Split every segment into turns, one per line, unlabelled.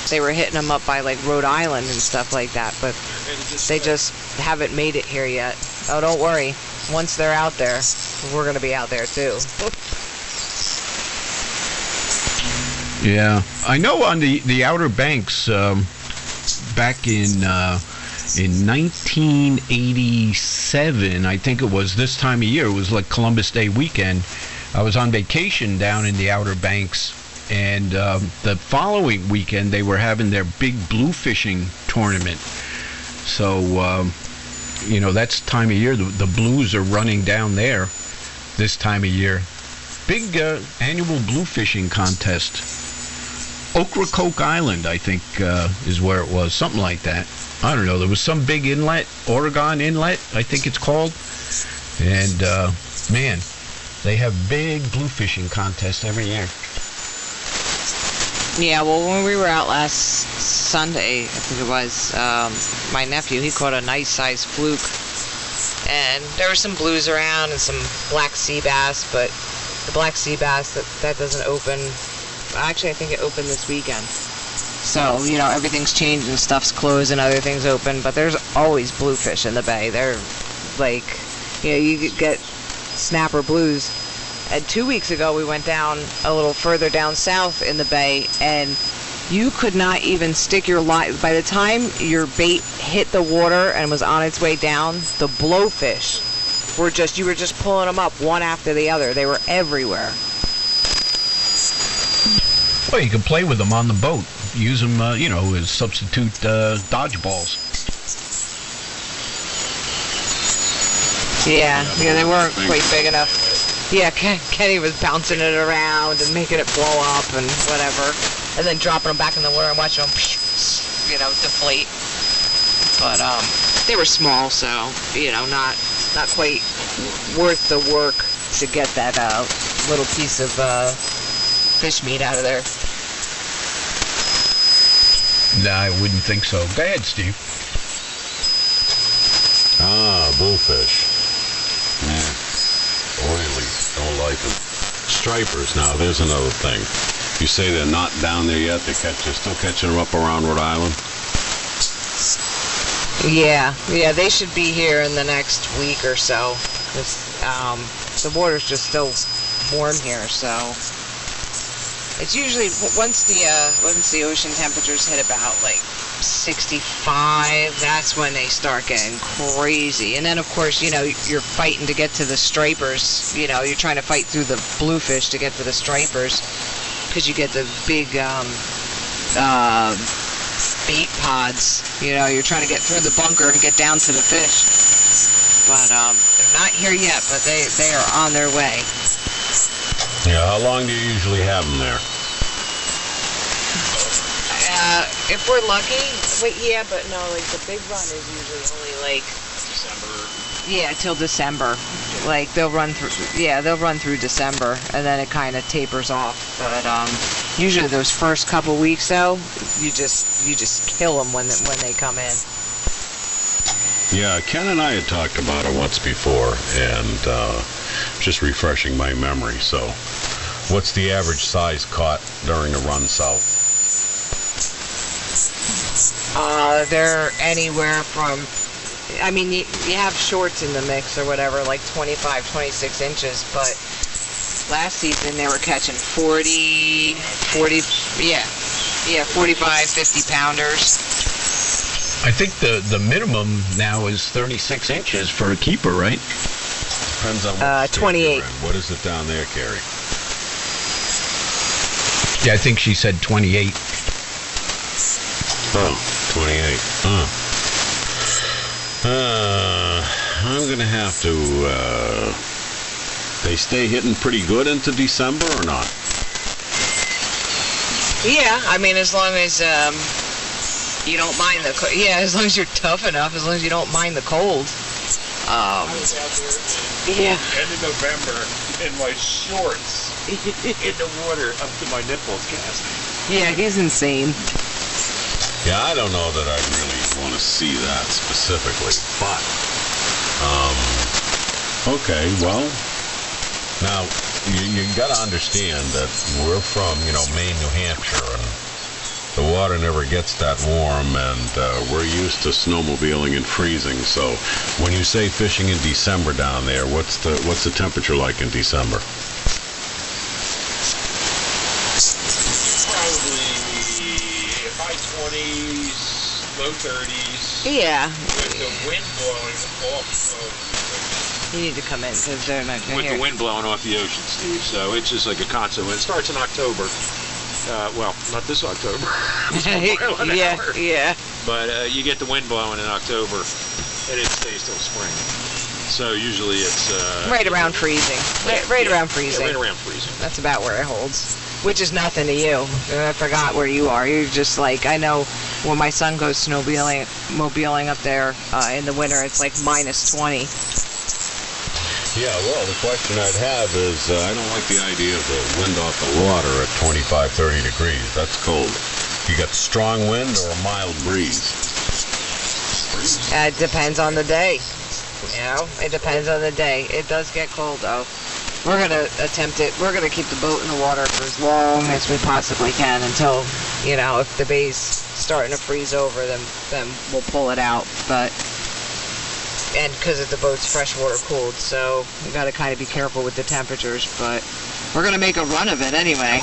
they were hitting them up by like Rhode Island and stuff like that, but they just haven't made it here yet. Oh, don't worry. Once they're out there, we're gonna be out there too.
Yeah, I know on the Outer Banks, back in 1987, I think it was this time of year. It was like Columbus Day weekend. I was on vacation down in the Outer Banks, and the following weekend they were having their big blue fishing tournament. So, you know, that's time of year. The blues are running down there this time of year. Big annual blue fishing contest. Ocracoke Island, I think, is where it was. Something like that. I don't know. There was some big inlet, Oregon Inlet, I think it's called. And, man, they have big blue fishing contests every year.
Yeah, well, when we were out last Sunday, I think it was, my nephew, he caught a nice sized fluke. And there were some blues around and some black sea bass, but the black sea bass, that doesn't open. Actually, I think it opened this weekend. So, you know, everything's changed and stuff's closed and other things open, but there's always bluefish in the bay. They're like, you know, you could get snapper blues. And 2 weeks ago, we went down a little further down south in the bay, and you could not even stick your line. By the time your bait hit the water and was on its way down, the blowfish were just, you were just pulling them up one after the other. They were everywhere.
Well, you can play with them on the boat. Use them, you know, as substitute dodgeballs.
Yeah, they weren't quite big enough. Yeah, Kenny was bouncing it around and making it blow up and whatever, and then dropping them back in the water and watching them, you know, deflate. But they were small, so you know, not quite worth the work to get that little piece of fish meat out of there.
Nah, I wouldn't think so. Go ahead, Steve.
Bullfish. Yeah. Oily. Don't like them. Stripers. Now, there's another thing. You say they're not down there yet. They're still catching them up around Rhode Island.
Yeah, they should be here in the next week or so. The water's just still warm here, so. It's usually once the ocean temperatures hit about like 65, that's when they start getting crazy. And then of course, you know, you're fighting to get to the stripers. You know, you're trying to fight through the bluefish to get to the stripers because you get the big bait pods. You know, you're trying to get through the bunker and get down to the fish. But they're not here yet, but they are on their way.
Yeah, how long do you usually have them there?
If we're lucky, yeah, but no, like the big run is usually only like
December.
Yeah, till December. Like they'll run through December, and then it kind of tapers off. But usually those first couple weeks, though, you just kill them when they come in.
Yeah, Ken and I had talked about it once before, and just refreshing my memory. So, what's the average size caught during a run south?
They're anywhere from, I mean, you have shorts in the mix or whatever, like 25, 26 inches, but last season they were catching 40, 45, 50 pounders.
I think the minimum now is 36 inches for a keeper, right?
Depends on what state
28.
you're in. What is it down there, Carrie?
Yeah, I think she said 28.
Oh, 28. I'm going to have to, they stay hitting pretty good into December or not?
Yeah, I mean, as long as you don't mind the as long as you're tough enough, as long as you don't mind the cold.
I was out there end of November in my shorts in the water up to my nipples casting.
Yeah, he's insane.
Yeah, I don't know that I really want to see that specifically, but, okay, well, now, you got to understand that we're from, Maine, New Hampshire, and water never gets that warm, and we're used to snowmobiling and freezing. So when you say fishing in December down there, what's the temperature like in December?
Probably high 20s, low 30s.
Yeah.
With the wind blowing off of
You need to come in because they're not going to
with
hear.
the wind blowing off the ocean, Steve. So it's just like a constant wind. It starts in October. Well, not this October. It's a mile an
Yeah,
hour.
yeah.
But you get the wind blowing in October, and it stays till spring. So usually it's
Right around freezing. Right around freezing.
Yeah, right around freezing.
That's about where it holds. Which is nothing to you. I forgot where you are. You're just like, I know when my son goes snowmobiling up there in the winter, it's like minus 20.
Yeah, well, the question I'd have is, I don't like the idea of the wind off the water at 25, 30 degrees. That's cold. You got strong wind or a mild breeze?
It depends on the day. You know, it depends on the day. It does get cold though. We're gonna attempt it. We're gonna keep the boat in the water for as long as we possibly can until, you know, if the bay's starting to freeze over, then we'll pull it out. But and because the boat's freshwater cooled, so we got to kind of be careful with the temperatures. But we're gonna make a run of it anyway.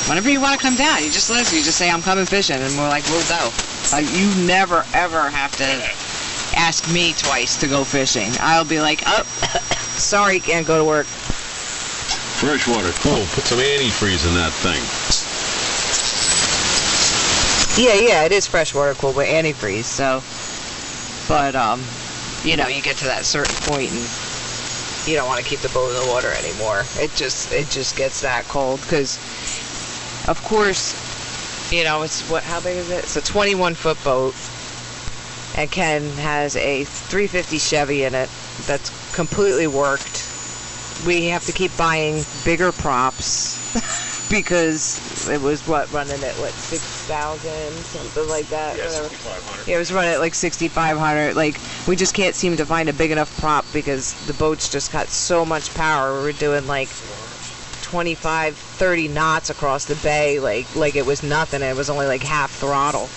Whenever you want to come down, you just let us. You just say I'm coming fishing, and we're like, we'll go. You never ever have to ask me twice to go fishing. I'll be like, oh, sorry, can't go to work.
Freshwater cold. Put some antifreeze in that thing.
Yeah, it is freshwater cool with antifreeze. So, but you know, you get to that certain point and you don't want to keep the boat in the water anymore. It just gets that cold because, of course, you know, it's how big is it? It's a 21-foot boat, and Ken has a 350 Chevy in it that's completely worked. We have to keep buying bigger props because it was running at 6,000, something like that.
Yeah,
whatever.
6,500.
Yeah, it was running at like 6,500. Like, we just can't seem to find a big enough prop because the boat's just got so much power. We're doing like 25, 30 knots across the bay, like it was nothing, and it was only like half throttle.